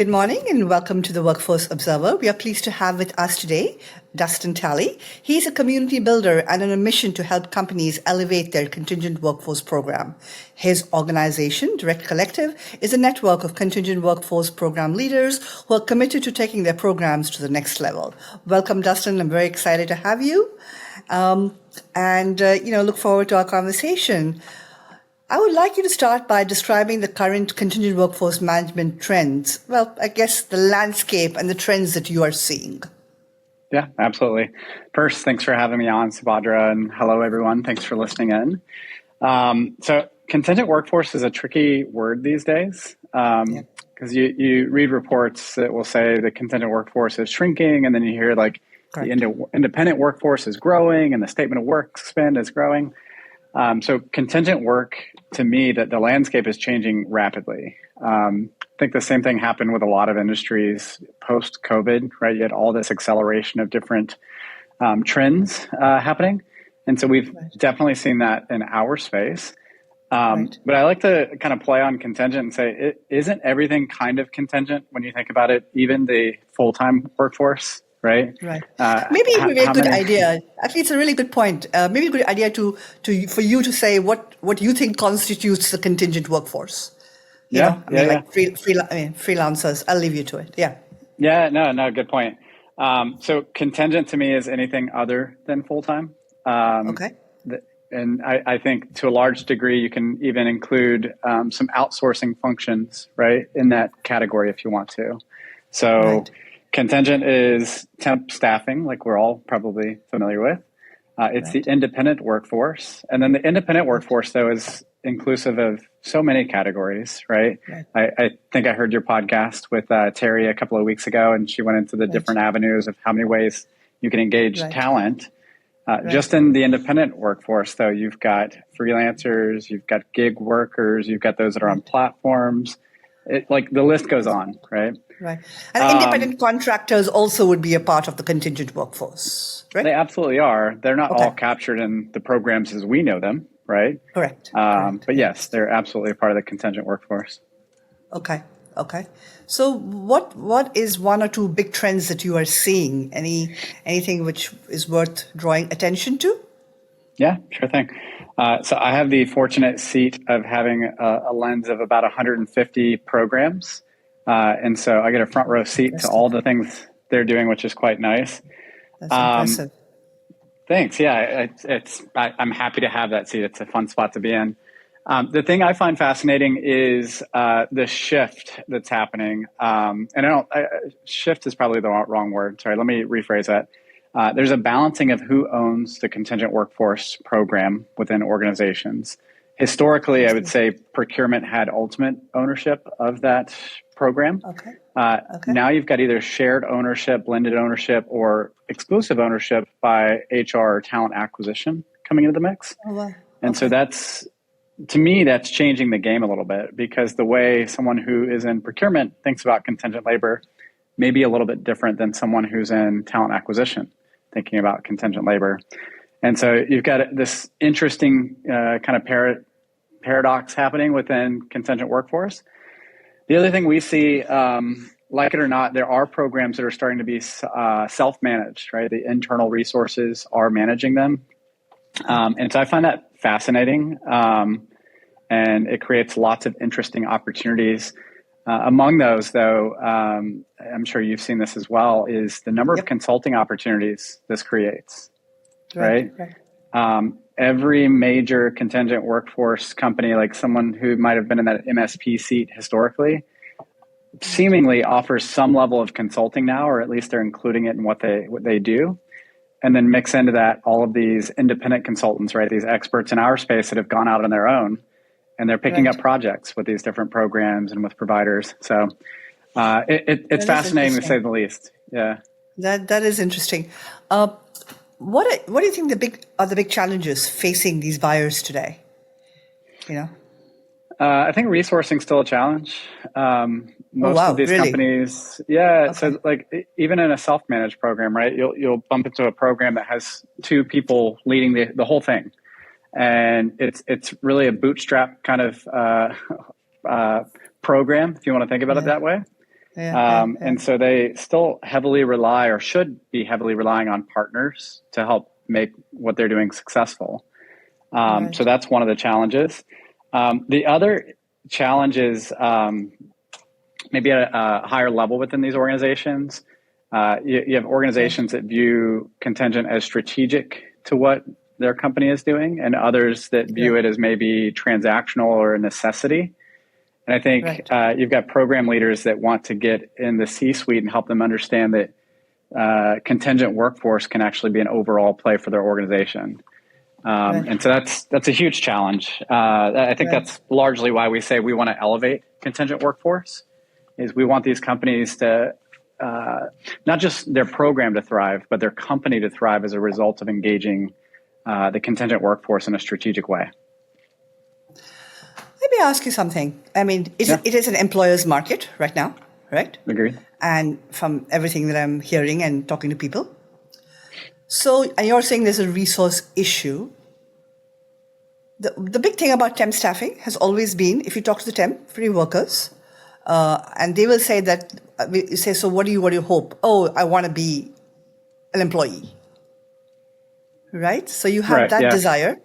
Good morning and welcome to the Workforce Observer. We are pleased to have with us today Dustin Talley. He's a community builder and on a mission to help companies elevate their contingent workforce program. His organization, Direct Collective, is a network of contingent workforce program leaders who are committed to taking their programs to the next level. Welcome, Dustin. I'm very excited to have you look forward to our conversation. I would like you to start by describing the current contingent workforce management trends. Well, I guess the landscape and the trends that you are seeing. Yeah, absolutely. First, thanks for having me on, Subhadra, and hello, everyone. Thanks for listening in. So contingent workforce is a tricky word these days because you read reports that will say the contingent workforce is shrinking, and then you hear like the independent workforce is growing and the statement of work spend is growing. So contingent work, to me, that the landscape is changing rapidly. I think the same thing happened with a lot of industries post-COVID, right? You had all this acceleration of different trends happening. And so we've definitely seen that in our space. But I like to kind of play on contingent and say, isn't everything kind of contingent when you think about it, even the full-time workforce? Right. Maybe it would be a good idea. Actually, it's a really good point. Maybe a good idea for you to say what you think constitutes the contingent workforce. Freelancers. I'll leave you to it. No, good point. So contingent to me is anything other than full time. And I think to a large degree you can even include some outsourcing functions, right, in that category if you want to. So. Contingent is temp staffing, like we're all probably familiar with. It's the independent workforce. And then the independent workforce, though, is inclusive of so many categories, right? I think I heard your podcast with Terry a couple of weeks ago, and she went into the different avenues of how many ways you can engage talent. Just in the independent workforce, though, you've got freelancers, you've got gig workers, you've got those that are on platforms. The list goes on, right? Right. And independent contractors also would be a part of the contingent workforce, right? They absolutely are. They're not all captured in the programs as we know them, right? Correct. But yes, they're absolutely a part of the contingent workforce. Okay. So what is one or two big trends that you are seeing? Anything which is worth drawing attention to? Yeah, sure thing. So I have the fortunate seat of having a lens of about 150 programs. And so I get a front row seat to all the things they're doing, which is quite nice. That's impressive. Thanks. Yeah, I'm happy to have that seat. It's a fun spot to be in. The thing I find fascinating is the shift that's happening. Shift is probably the wrong word. Sorry, let me rephrase that. There's a balancing of who owns the contingent workforce program within organizations. Historically, I would say procurement had ultimate ownership of that program. Now you've got either shared ownership, blended ownership, or exclusive ownership by HR or talent acquisition coming into the mix. And so to me, that's changing the game a little bit, because the way someone who is in procurement thinks about contingent labor may be a little bit different than someone who's in talent acquisition thinking about contingent labor. And so you've got this interesting kind of paradox happening within contingent workforce. The other thing we see, like it or not, there are programs that are starting to be self-managed, right? The internal resources are managing them. And so I find that fascinating. And it creates lots of interesting opportunities. Among those, though, I'm sure you've seen this as well, is the number of consulting opportunities this creates, right? Every major contingent workforce company, like someone who might have been in that MSP seat historically, seemingly offers some level of consulting now, or at least they're including it in what they do. And then mix into that all of these independent consultants, right? These experts in our space that have gone out on their own, and they're picking up projects with these different programs and with providers. So it's fascinating to say the least. Yeah, that is interesting. What do you think are the big challenges facing these buyers today? I think resourcing is still a challenge. Most of these companies, so like even in a self-managed program, right? You'll bump into a program that has two people leading the whole thing, and it's really a bootstrap kind of program, if you want to think about it that way. And so they still heavily rely or should be heavily relying on partners to help make what they're doing successful. So that's one of the challenges. The other challenge is maybe at a higher level within these organizations. You have organizations that view contingent as strategic to what their company is doing, and others that view it as maybe transactional or a necessity. And I think you've got program leaders that want to get in the C-suite and help them understand that contingent workforce can actually be an overall play for their organization. And so that's a huge challenge. I think that's largely why we say we want to elevate contingent workforce, is we want these companies to not just their program to thrive, but their company to thrive as a result of engaging the contingent workforce in a strategic way. Let me ask you something. I mean, it is an employer's market right now, right? Agreed. And from everything that I'm hearing and talking to people. So, and you're saying there's a resource issue. The big thing about temp staffing has always been, if you talk to the temporary workers, and they will say that, you say, so what do you hope? Oh, I want to be an employee. Right? So you have that desire.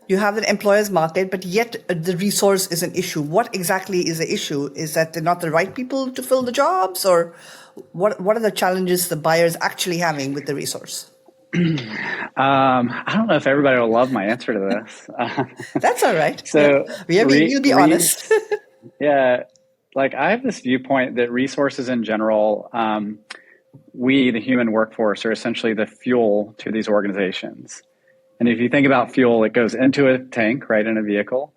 You have an employer's market, but yet the resource is an issue. What exactly is the issue? Is that they're not the right people to fill the jobs, or what are the challenges the buyer's actually having with the resource? I don't know if everybody will love my answer to this. That's all right. So you'll be honest. Yeah. Like, I have this viewpoint that resources in general, we, the human workforce, are essentially the fuel to these organizations. And if you think about fuel, it goes into a tank, right, in a vehicle.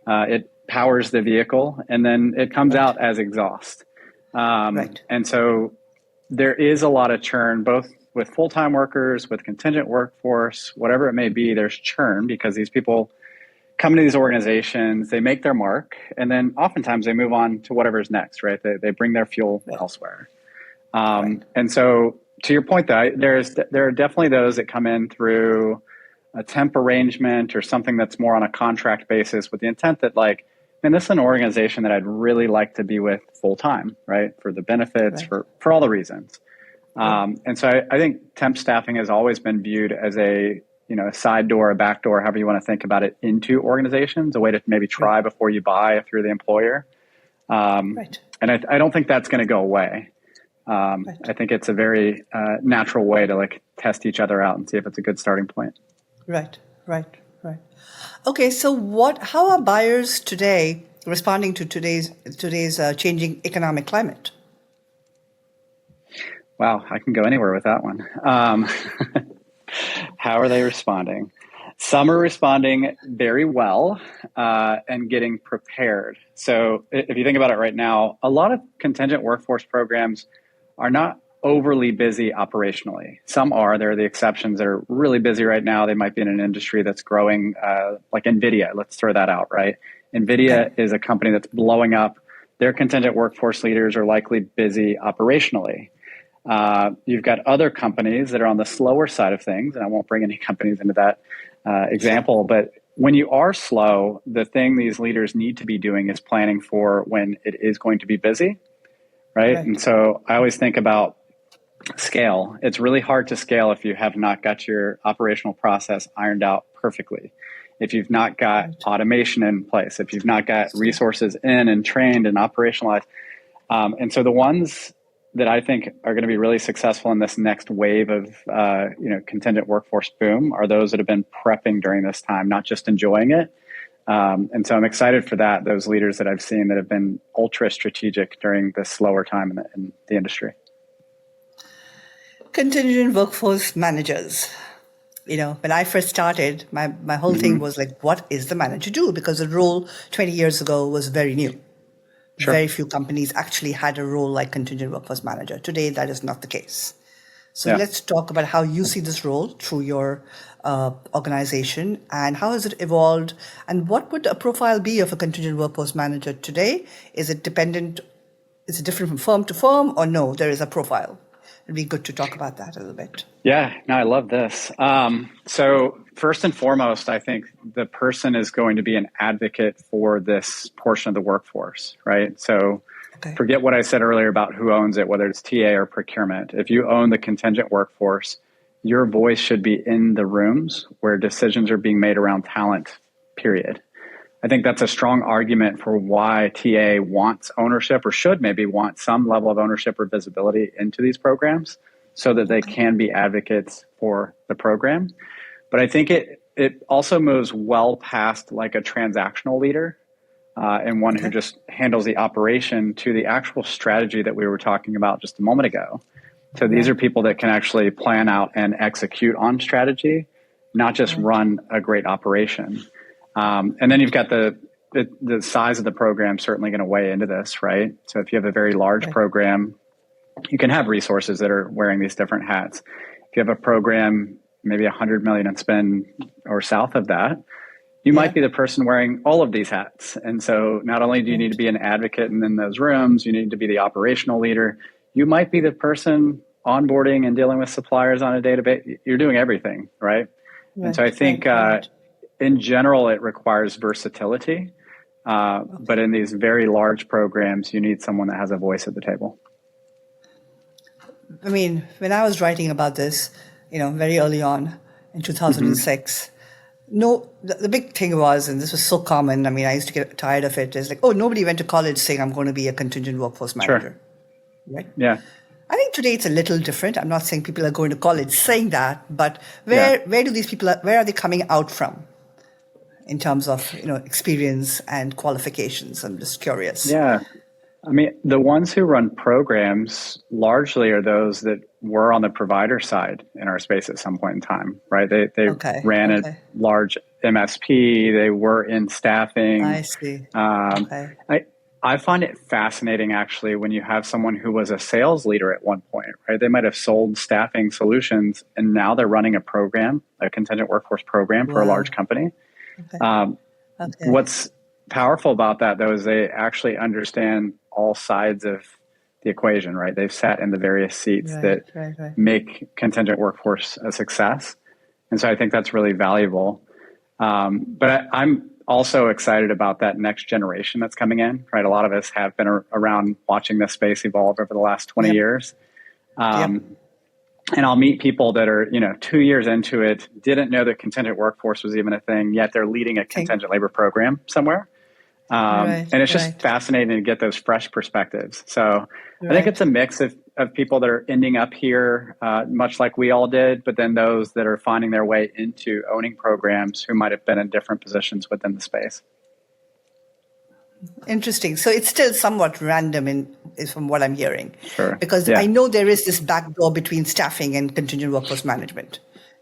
It powers the vehicle, and then it comes out as exhaust. And so there is a lot of churn, both with full-time workers, with contingent workforce, whatever it may be. There's churn because these people come to these organizations, they make their mark, and then oftentimes they move on to whatever's next, right? They bring their fuel elsewhere. And so, to your point, though, there are definitely those that come in through a temp arrangement or something that's more on a contract basis with the intent that, like, man, this is an organization that I'd really like to be with full time, right? For the benefits, for all the reasons. And so I think temp staffing has always been viewed as a side door, a back door, however you want to think about it, into organizations, a way to maybe try before you buy through the employer. And I don't think that's going to go away. I think it's a very natural way to, like, test each other out and see if it's a good starting point. Right. Okay, so how are buyers today responding to today's changing economic climate? Wow, I can go anywhere with that one. How are they responding? Some are responding very well and getting prepared. So if you think about it right now, a lot of contingent workforce programs are not overly busy operationally. Some are. There are the exceptions that are really busy right now. They might be in an industry that's growing, like NVIDIA. Let's throw that out, right? NVIDIA is a company that's blowing up. Their contingent workforce leaders are likely busy operationally. You've got other companies that are on the slower side of things, and I won't bring any companies into that example, but when you are slow, the thing these leaders need to be doing is planning for when it is going to be busy, right? And so I always think about scale. It's really hard to scale if you have not got your operational process ironed out perfectly. If you've not got automation in place, if you've not got resources in and trained and operationalized. And so the ones that I think are going to be really successful in this next wave of contingent workforce boom are those that have been prepping during this time, not just enjoying it. And so I'm excited for that, those leaders that I've seen that have been ultra strategic during this slower time in the industry. Contingent workforce managers. When I first started, my whole thing was like, what is the manager do? Because the role 20 years ago was very new. Very few companies actually had a role like contingent workforce manager. Today, that is not the case. So let's talk about how you see this role through your organization, and how has it evolved, and what would a profile be of a contingent workforce manager today? Is it different from firm to firm, or no, there is a profile? It'd be good to talk about that a little bit. Yeah, no, I love this. So first and foremost, I think the person is going to be an advocate for this portion of the workforce, right? So Okay. Forget what I said earlier about who owns it, whether it's TA or procurement. If you own the contingent workforce, your voice should be in the rooms where decisions are being made around talent, period. I think that's a strong argument for why TA wants ownership, or should maybe want some level of ownership or visibility into these programs so that they can be advocates for the program. But I think it also moves well past like a transactional leader and one who just handles the operation to the actual strategy that we were talking about just a moment ago. So these are people that can actually plan out and execute on strategy, not just run a great operation. And then you've got the size of the program certainly going to weigh into this, right? So if you have a very large program, you can have resources that are wearing these different hats. If you have a program, maybe 100 million in spend or south of that, you might be the person wearing all of these hats. And so not only do you need to be an advocate in those rooms, you need to be the operational leader. You might be the person onboarding and dealing with suppliers on a database. You're doing everything, right? And so I think in general, it requires versatility. But in these very large programs, you need someone that has a voice at the table. I mean, when I was writing about this, very early on in 2006, the big thing was, and this was so common, I mean, I used to get tired of it, is like, oh, nobody went to college saying I'm going to be a contingent workforce manager. Sure. Right? Yeah. I think today it's a little different. I'm not saying people are going to college saying that, but where do these people, where are they coming out from in terms of, experience and qualifications? I'm just curious. Yeah. I mean, the ones who run programs largely are those that were on the provider side in our space at some point in time, right? They ran a large MSP. They were in staffing. I see. I find it fascinating, actually, when you have someone who was a sales leader at one point, right? They might have sold staffing solutions, and now they're running a program, a contingent workforce program for a large company. What's powerful about that, though, is they actually understand all sides of the equation, right? They've sat in the various seats that make contingent workforce a success. And so I think that's really valuable. But I'm also excited about that next generation that's coming in, right? A lot of us have been around watching this space evolve over the last 20 years. And I'll meet people that are, 2 years into it, didn't know that contingent workforce was even a thing, yet they're leading a contingent labor program somewhere. And it's just fascinating to get those fresh perspectives. So I think it's a mix of people that are ending up here, much like we all did, but then those that are finding their way into owning programs who might have been in different positions within the space. Interesting. So it's still somewhat random from what I'm hearing. Sure. Because I know there is this backdoor between staffing and contingent workforce management.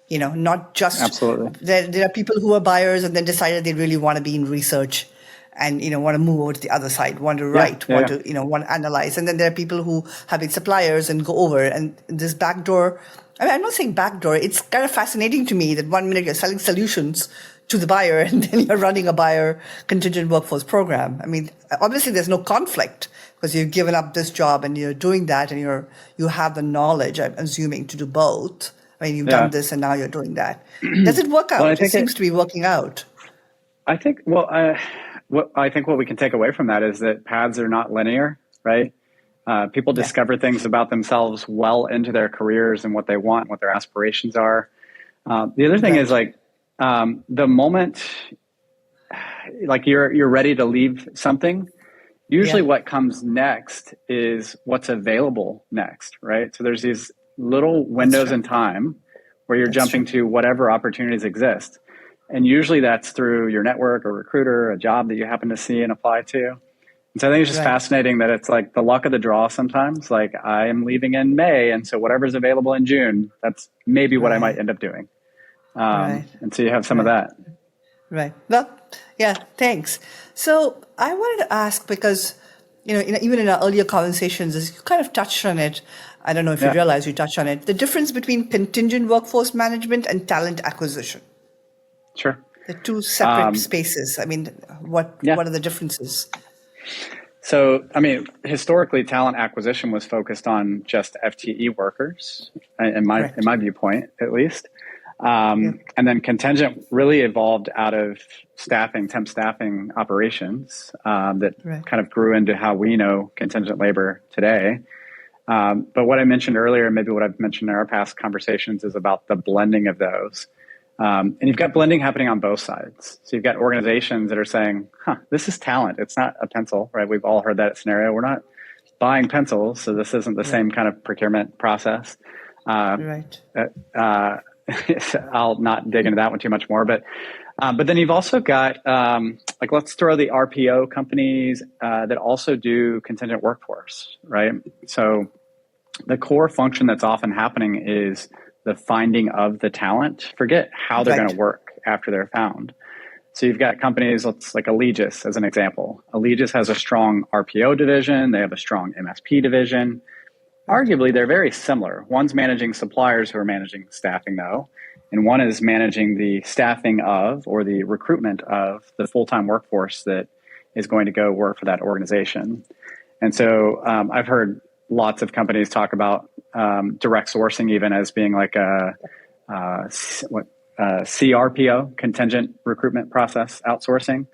Not just... Absolutely. There are people who are buyers and then decided they really want to be in research and, want to move over to the other side, want to write, want to analyze. And then there are people who have been suppliers and go over. And this backdoor, I mean, I'm not saying backdoor. It's kind of fascinating to me that 1 minute you're selling solutions to the buyer and then you're running a buyer contingent workforce program. I mean, obviously there's no conflict because you've given up this job and you're doing that and you have the knowledge, I'm assuming, to do both. I mean, you've done this and now you're doing that. Does it work out? Well, it seems to be working out. I think, what we can take away from that is that paths are not linear, right? People discover things about themselves well into their careers and what they want, what their aspirations are. The other thing is the moment like you're ready to leave something, usually what comes next is what's available next, right? So there's these little windows in time where you're jumping to whatever opportunities exist. And usually that's through your network or recruiter, a job that you happen to see and apply to. And so I think it's just fascinating that it's like the luck of the draw sometimes. Like I am leaving in May, and so whatever's available in June, that's maybe what I might end up doing. And so you have some of that. Right. Well, yeah, thanks. So I wanted to ask because, even in our earlier conversations, as you kind of touched on it, I don't know if you realize you touched on it, the difference between contingent workforce management and talent acquisition. Sure. The two separate spaces. I mean, what are the differences? So, I mean, historically, talent acquisition was focused on just FTE workers, in my viewpoint, at least. And then Contingent really evolved out of temp staffing operations that Right. kind of grew into how we know contingent labor today. But what I mentioned earlier, maybe what I've mentioned in our past conversations, is about the blending of those. And you've got blending happening on both sides. So you've got organizations that are saying, this is talent. It's not a pencil, right? We've all heard that scenario. We're not buying pencils, so this isn't the same kind of procurement process. Right. I'll not dig into that one too much more, but then you've also got let's throw the RPO companies that also do contingent workforce, right? So the core function that's often happening is the finding of the talent. Forget how they're going to work after they're found. So you've got companies, like Allegis as an example. Allegis has a strong RPO division. They have a strong MSP division. Arguably, they're very similar. One's managing suppliers who are managing staffing, though, and one is managing the staffing of, or the recruitment of, the full-time workforce that is going to go work for that organization. And so I've heard lots of companies talk about direct sourcing even as being like a CRPO, contingent recruitment process outsourcing,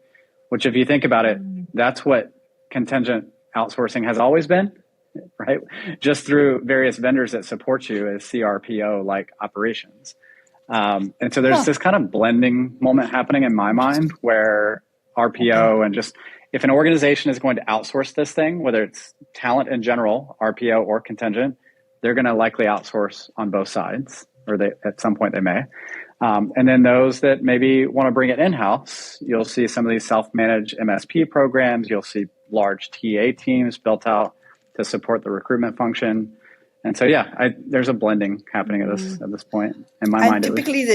which if you think about it, that's what contingent outsourcing has always been, right? Just through various vendors that support you as CRPO like operations. And so there's this kind of blending moment happening in my mind where RPO and just, if an organization is going to outsource this thing, whether it's talent in general, RPO or contingent, they're going to likely outsource on both sides, or at some point they may. And then those that maybe want to bring it in-house, you'll see some of these self-managed MSP programs. You'll see large TA teams built out to support the recruitment function. And so, there's a blending happening at this point in my mind. And typically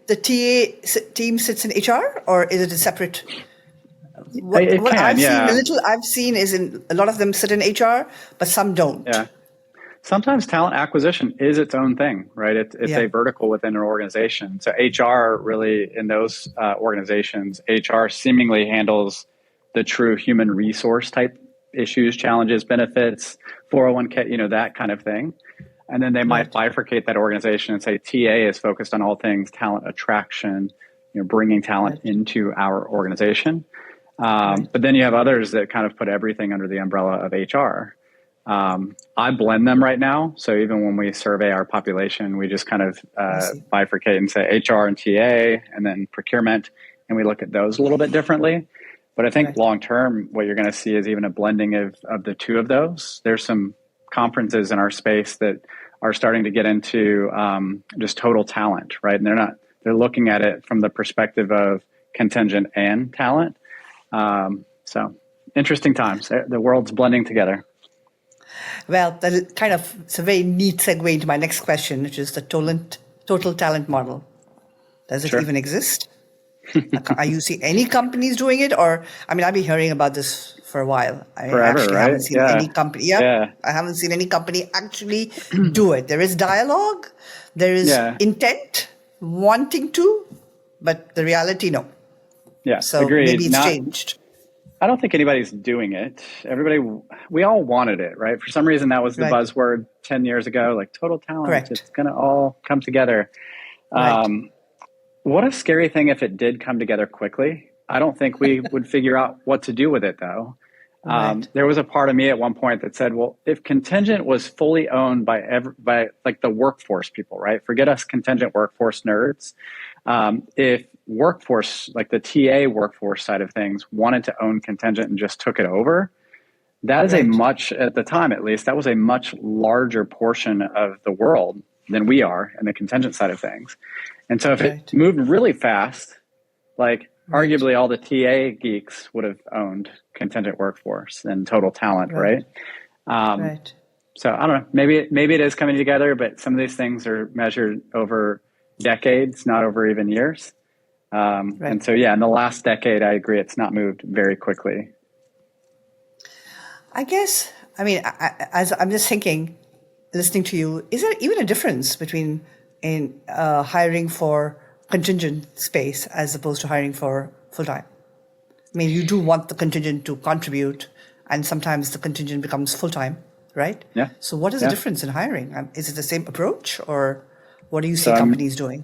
the TA team sits in HR, or is it a separate? I've seen is in a lot of them sit in HR, but some don't. Yeah. Sometimes talent acquisition is its own thing, right? It's a vertical within an organization. So HR really, in those organizations, HR seemingly handles the true human resource type issues, challenges, benefits, 401k, that kind of thing. And then they might bifurcate that organization and say TA is focused on all things talent attraction, bringing talent into our organization. But then you have others that kind of put everything under the umbrella of HR. I blend them right now. So even when we survey our population, we just kind of bifurcate and say HR and TA and then procurement. And we look at those a little bit differently. But I think long term, what you're going to see is even a blending of the two of those. There's some conferences in our space that are starting to get into just total talent, right? And they're looking at it from the perspective of contingent and talent. So interesting times. The world's blending together. Well, it's a very neat segue into my next question, which is the total talent model. Does it even exist? Are you seeing any companies doing it? Or, I've been hearing about this for a while. Forever, right? Haven't seen any company. I haven't seen any company actually do it. There is dialogue. There is intent, wanting to, but the reality, no. Yeah, so agreed. Maybe it's changed. I don't think anybody's doing it. We all wanted it, right? For some reason, that was the buzzword 10 years ago, like total talent. Correct. It's going to all come together. What a scary thing if it did come together quickly. I don't think we would figure out what to do with it, though. There was a part of me at one point that said, well, if contingent was fully owned by like the workforce people, right? Forget us contingent workforce nerds. If workforce, like the TA workforce side of things, wanted to own contingent and just took it over, that is at the time at least, that was a much larger portion of the world than we are in the contingent side of things. And so if it moved really fast, like arguably all the TA geeks would have owned contingent workforce and total talent, right? So I don't know, maybe it is coming together, but some of these things are measured over decades, not over even years. And so, in the last decade, I agree, it's not moved very quickly. I guess, as I'm just thinking, listening to you, is there even a difference between hiring for contingent space as opposed to hiring for full-time? You do want the contingent to contribute, and sometimes the contingent becomes full-time, right? Yeah. So what is the difference in hiring? Is it the same approach, or what do you see companies doing?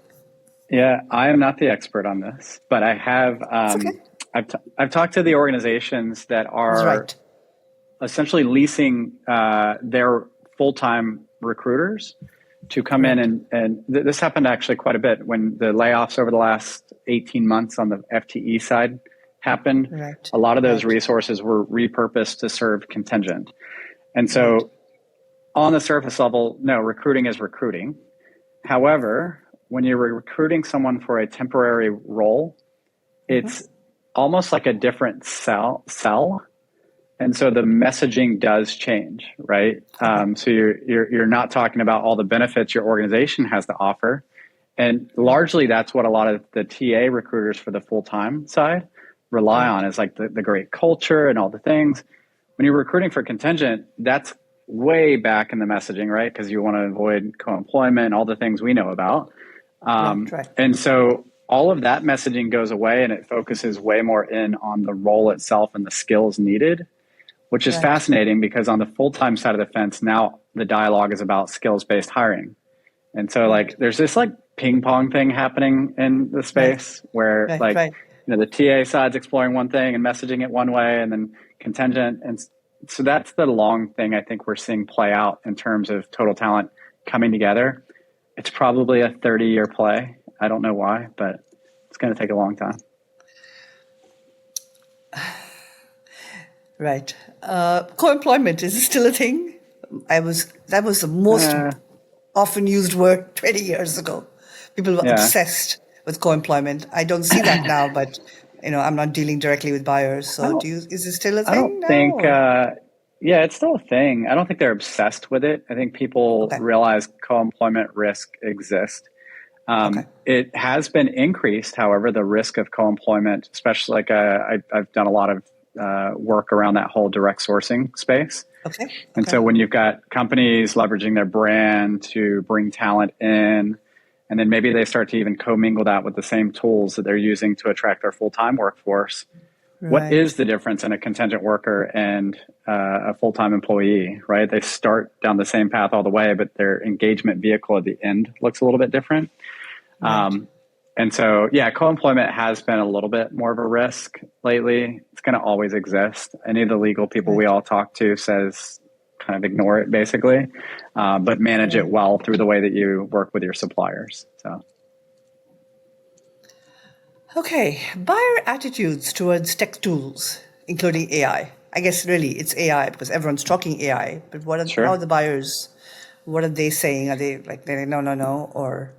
Yeah, I am not the expert on this, but I have. It's okay. I've talked to the organizations that That's are right. essentially leasing their full-time recruiters to come in, Right. and this happened actually quite a bit when the layoffs over the last 18 months on the FTE side happened. Right. A lot of those Right. resources were repurposed to serve contingent. And Right. so on the surface level, no, recruiting is recruiting. However, when you're recruiting someone for a temporary role, Mm-hmm. it's almost like a different sell. And so the messaging does change, right? Okay. So you're not talking about all the benefits your organization has to offer, and Right. largely that's what a lot of the TA recruiters for the full time side rely on Right. is like the great culture and all the things. When you're recruiting for contingent, that's way back in the messaging, right? Because you want to avoid co-employment, all the things we know about. Right. Right. And so all of that messaging goes away and it focuses way more in on the role itself and the skills needed, which is Right. fascinating because on the full-time side of the fence, now the dialogue is about skills-based hiring. And so Right. like there's this like ping pong thing happening in the Right. space where Right. like, Right. the TA side's exploring one thing and messaging it one way and then contingent. And so that's the long thing I think we're seeing play out in terms of total talent coming together. It's probably a 30-year play. I don't know why, but it's going to take a long time. Right. Co-employment, is it still a thing? That was the most Uh, often used word 20 years ago. People were yeah. obsessed with co-employment. I don't see that now, but I'm not dealing directly with buyers. I So don't is it still a I thing don't now think, or? yeah, it's still a thing. I don't think they're obsessed with it. I think people Okay. realize co-employment risk exists. Okay. It has been increased, however, the risk of co-employment, especially like I've done a lot of work around that whole direct sourcing space. Okay. And Okay. so when you've got companies leveraging their brand to bring talent in, and then maybe they start to even commingle that with the same tools that they're using to attract their full-time workforce, what Right. is the difference in a contingent worker and a full-time employee, right? They start down the same path all the way, but their engagement vehicle at the end looks a little bit different. Right. And so, yeah, co-employment has been a little bit more of a risk lately. It's going to always exist. Any of the legal people we Right. all talk to says kind of ignore it basically, but manage it Right. well through the way that you work with your suppliers. So, Okay. Buyer attitudes towards tech tools, including AI. I guess really it's AI because everyone's talking AI. But how are sure. the buyers? What are they saying? Are they like no, no, no, or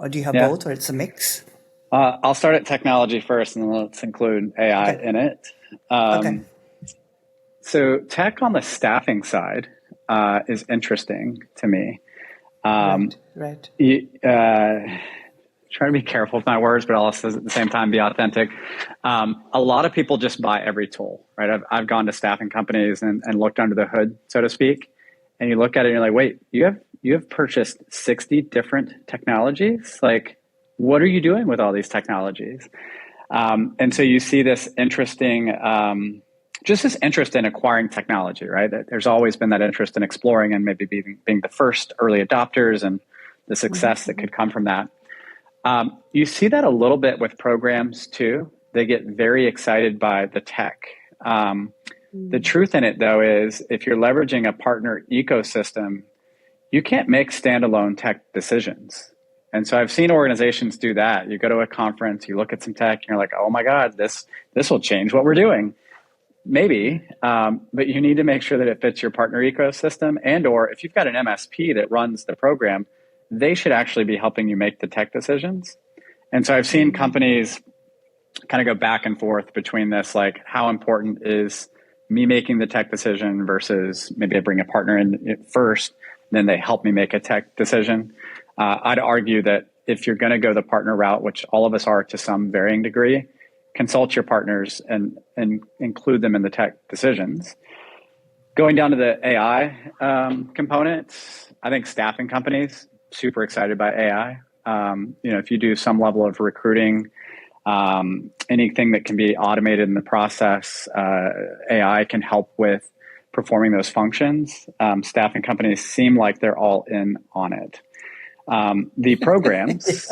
do you have Yeah. both, or it's a mix? I'll start at technology first and then let's include AI Okay. in it. Okay. So, tech on the staffing side is interesting to me. Right. Right. You, try to be careful with my words, but also at the same time be authentic. A lot of people just buy every tool, right? I've gone to staffing companies and looked under the hood, so to speak, and you look at it and you're like, wait, you have purchased 60 different technologies. Like, what are you doing with all these technologies? And so you see this interesting, just this interest in acquiring technology, right? There's always been that interest in exploring and maybe being the first early adopters and the success that could come from that. You see that a little bit with programs too. They get very excited by the tech. The truth in it, though, is if you're leveraging a partner ecosystem, you can't make standalone tech decisions. And so I've seen organizations do that. You go to a conference, you look at some tech, and you're like, "Oh my God, this will change what we're doing." Maybe, but you need to make sure that it fits your partner ecosystem, and or if you've got an MSP that runs the program, they should actually be helping you make the tech decisions. And so I've seen companies kind of go back and forth between this, like how important is me making the tech decision versus maybe I bring a partner in first, then they help me make a tech decision. I'd argue that if you're going to go the partner route, which all of us are to some varying degree, consult your partners and include them in the tech decisions. Going down to the AI components, I think staffing companies super excited by AI. If you do some level of recruiting, anything that can be automated in the process, AI can help with performing those functions. Staffing companies seem like they're all in on it. The programs,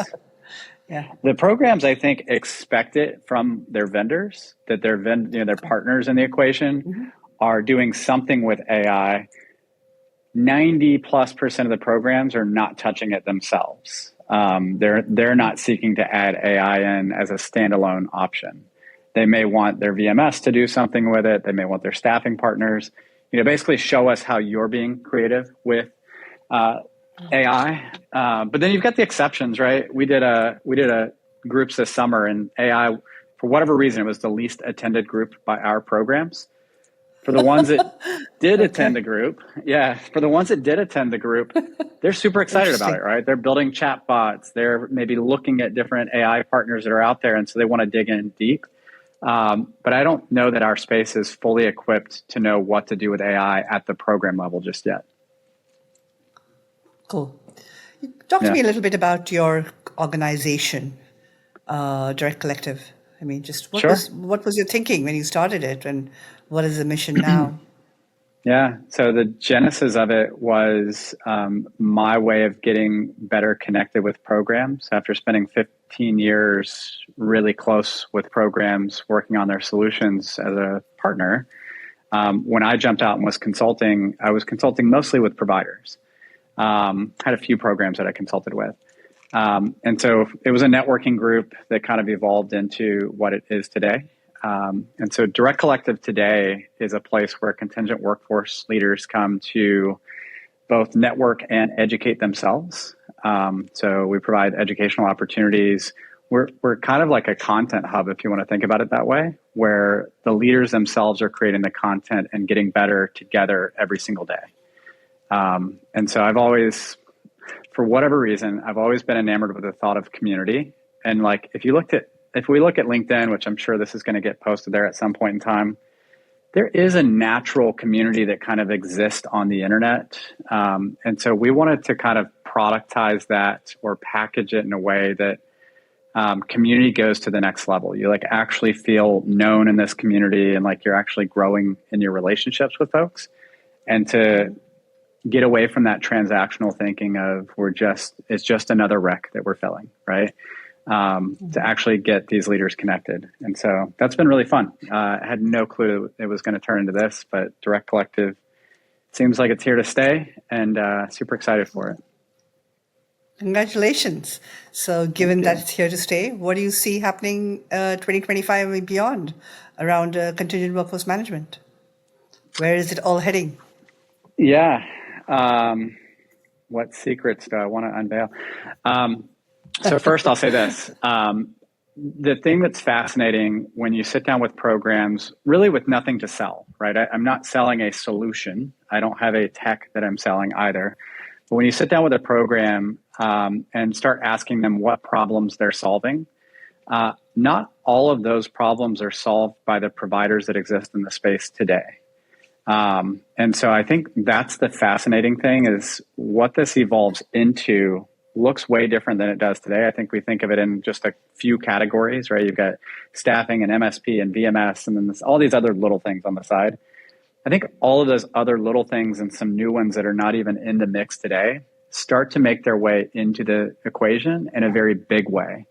Yeah. The programs, I think, expect it from their vendors, that their partners in the equation are doing something with AI. 90+% of the programs are not touching it themselves. They're not seeking to add AI in as a standalone option. They may want their VMS to do something with it. They may want their staffing partners, basically show us how you're being creative with AI. But then you've got the exceptions, right? We did a groups this summer, and AI, for whatever reason, it was the least attended group by our programs. For the ones that did attend the group, for the ones that did attend the group, they're super excited about it, right? They're building chatbots. They're maybe looking at different AI partners that are out there, and so they want to dig in deep. But I don't know that our space is fully equipped to know what to do with AI at the program level just yet. Cool. Talk to me a little bit about your organization, Direct Collective. I mean, just what was your thinking when you started it, and what is the mission now? Yeah, so the genesis of it was my way of getting better connected with programs. After spending 15 years really close with programs, working on their solutions as a partner, when I jumped out and was consulting, I was consulting mostly with providers. Had a few programs that I consulted with. And so it was a networking group that kind of evolved into what it is today. And so Direct Collective today is a place where contingent workforce leaders come to both network and educate themselves. So we provide educational opportunities. We're kind of like a content hub, if you want to think about it that way, where the leaders themselves are creating the content and getting better together every single day. And so I've always, for whatever reason, I've always been enamored with the thought of community. And like, if we look at LinkedIn, which I'm sure this is going to get posted there at some point in time, there is a natural community that kind of exists on the internet. And so we wanted to kind of productize that or package it in a way that community goes to the next level. You like actually feel known in this community, and like you're actually growing in your relationships with folks, and to get away from that transactional thinking of it's just another rec that we're filling, right? To actually get these leaders connected. And so that's been really fun. I had no clue it was going to turn into this, but Direct Collective seems like it's here to stay, and super excited for it. Congratulations. So given that it's here to stay, what do you see happening 2025 and beyond around contingent workforce management? Where is it all heading? Yeah. What secrets do I want to unveil? So first I'll say this. The thing that's fascinating when you sit down with programs, really with nothing to sell, right? I'm not selling a solution. I don't have a tech that I'm selling either. But when you sit down with a program and start asking them what problems they're solving, not all of those problems are solved by the providers that exist in the space today. And so I think that's the fascinating thing, is what this evolves into looks way different than it does today. I think we think of it in just a few categories, right? You've got staffing and MSP and VMS, and then all these other little things on the side. I think all of those other little things and some new ones that are not even in the mix today start to make their way into the equation in a very big way.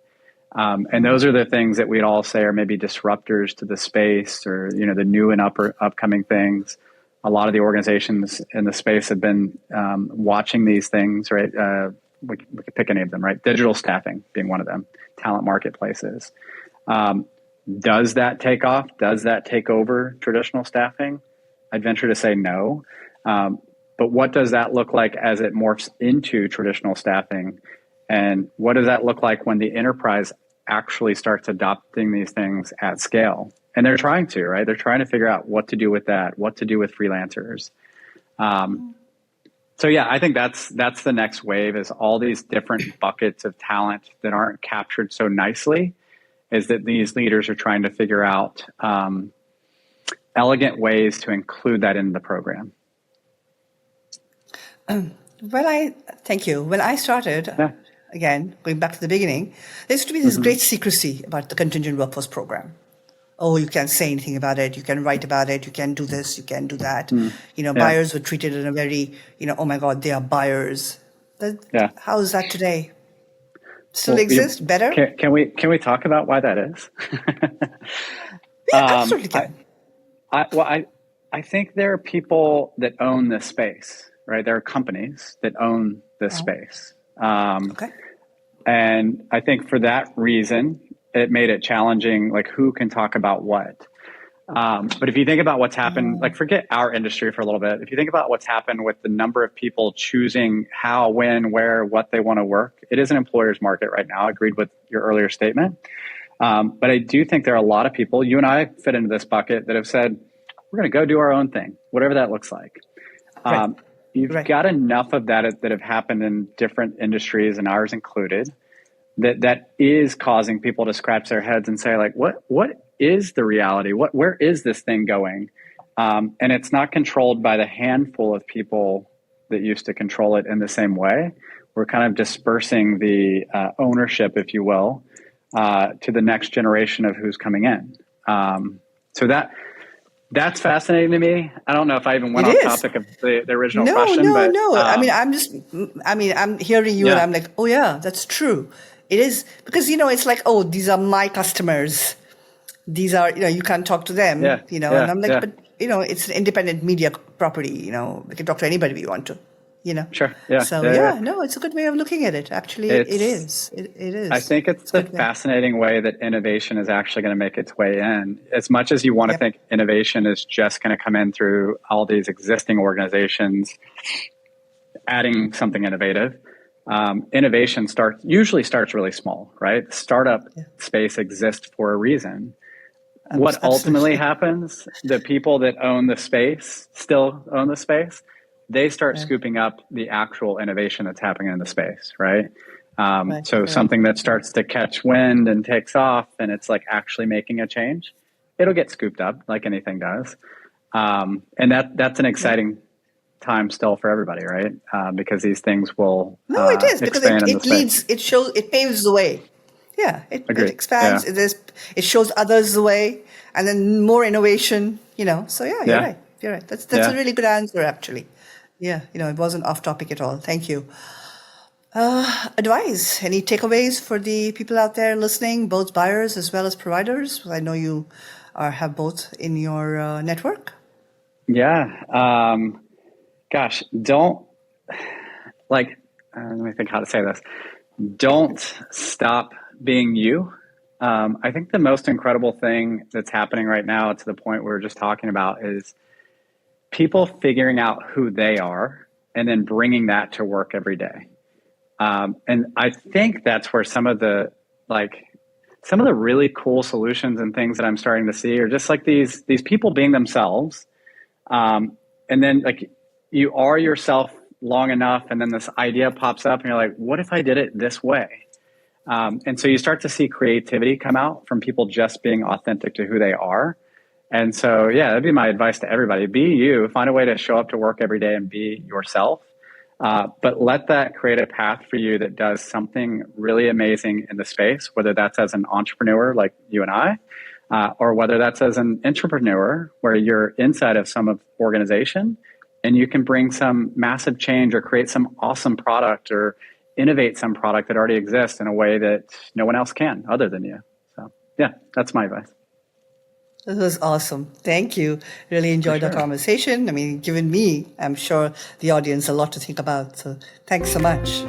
And those are the things that we'd all say are maybe disruptors to the space, or, the new and upcoming things. A lot of the organizations in the space have been watching these things, right? We could pick any of them, right? Digital staffing being one of them, talent marketplaces. Does that take off? Does that take over traditional staffing? I'd venture to say no. But what does that look like as it morphs into traditional staffing? And what does that look like when the enterprise actually starts adopting these things at scale? And they're trying to, right? They're trying to figure out what to do with that, what to do with freelancers. So yeah, I think that's the next wave, is all these different buckets of talent that aren't captured so nicely, is that these leaders are trying to figure out elegant ways to include that in the program. Thank you. When I started, again, going back to the beginning, there used to be this great secrecy about the contingent workforce program. Oh, you can't say anything about it. You can write about it. You can do this. You can do that. Buyers were treated in a very, oh my God, they are buyers. How is that today? still exist better? Can we talk about why that is? Yeah, absolutely can. I think there are people that own this space, right? There are companies that own this space. Okay. And I think for that reason, it made it challenging, like who can talk about what. But if you think about what's happened, like forget our industry for a little bit. If you think about what's happened with the number of people choosing how, when, where, what they want to work, it is an employer's market right now. I agreed with your earlier statement. But I do think there are a lot of people, you and I fit into this bucket, that have said, we're going to go do our own thing, whatever that looks like. Right. You've got enough of that have happened in different industries, and ours included, that is causing people to scratch their heads and say, like, what is the reality? Where is this thing going? And it's not controlled by the handful of people that used to control it in the same way. We're kind of dispersing the ownership, if you will, to the next generation of who's coming in. So that's fascinating to me. I don't know if I even went off topic of the original question. No. I'm hearing you and I'm like, oh yeah, that's true. It is, because, it's like, oh, these are my customers. These are, you can't talk to them, and I'm like, but, it's an independent media property, we can talk to anybody we want to, Sure. Yeah. So, no, it's a good way of looking at it. Actually, it is. It is. I think it's a fascinating way that innovation is actually going to make its way in. As much as you want to think innovation is just going to come in through all these existing organizations, adding something innovative, innovation usually starts really small, right? The startup space exists for a reason. What ultimately happens, the people that own the space, still own the space, they start scooping up the actual innovation that's happening in the space, right? Something that starts to catch wind and takes off and it's like actually making a change, it'll get scooped up like anything does. And that's an exciting time still for everybody, right? Because these things will it is, because it leads, it paves the way. Yeah, it expands. Yeah. It shows others the way, and then more innovation. So you're right. You're right. That's a really good answer, actually. Yeah, it wasn't off topic at all. Thank you. Advice? Any takeaways for the people out there listening, both buyers as well as providers? I know you have both in your network. Yeah. Gosh, don't let me think how to say this. Don't stop being you. I think the most incredible thing that's happening right now, to the point we were just talking about, is people figuring out who they are and then bringing that to work every day. And I think that's where some of the really cool solutions and things that I'm starting to see are just like these people being themselves. And then like you are yourself long enough, and then this idea pops up and you're like, what if I did it this way? And so you start to see creativity come out from people just being authentic to who they are. And so, that'd be my advice to everybody. Be you, find a way to show up to work every day and be yourself. But let that create a path for you that does something really amazing in the space, whether that's as an entrepreneur like you and I, or whether that's as an entrepreneur where you're inside of some organization and you can bring some massive change or create some awesome product or innovate some product that already exists in a way that no one else can other than you. So, that's my advice. This was awesome. Thank you. Really enjoyed the conversation. I mean, given me, I'm sure the audience a lot to think about. So thanks so much.